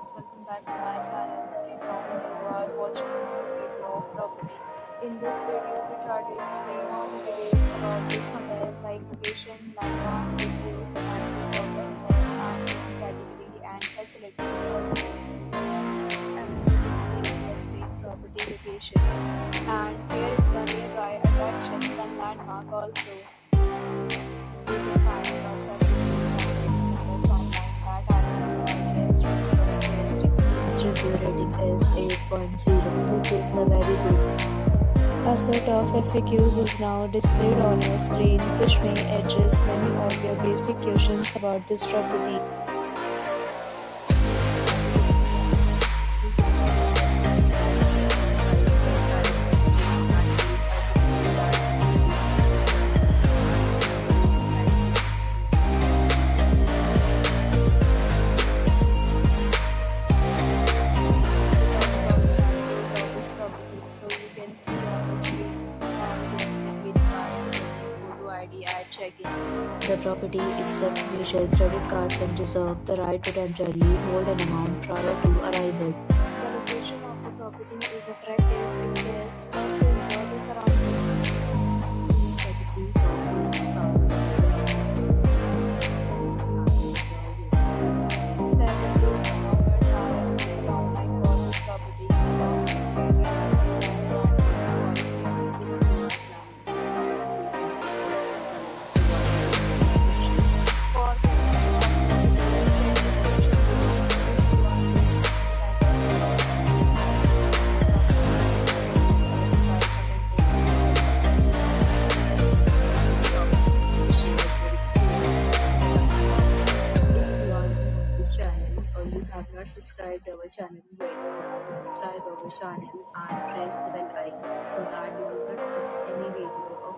guys, welcome back to my channel. And now you are watching a new video of property. In this video, we try to explain all the details about this hotel, like location, landmark, reviews, amenities of the hotel, and category and facilities also. As you can see on the screen, property location. And here is the nearby attractions and landmark also. You can find a lot of reviews and numbers online that are interesting. Its review rating is 8.0, which is the very good. A set of FAQs is now displayed on your screen, which may address many of your basic questions about this property. So you can see on the screen with my photo ID at check-in. The property accepts major credit cards and reserves the right to temporarily hold an amount prior to arrival. The location of the property is attractive and guests love to enjoy the surroundings. Celebrities and owners are available online for this property along with various reviews and policy details. For subscribed our channel yet, then subscribe our channel and press the bell icon so that you do not miss any video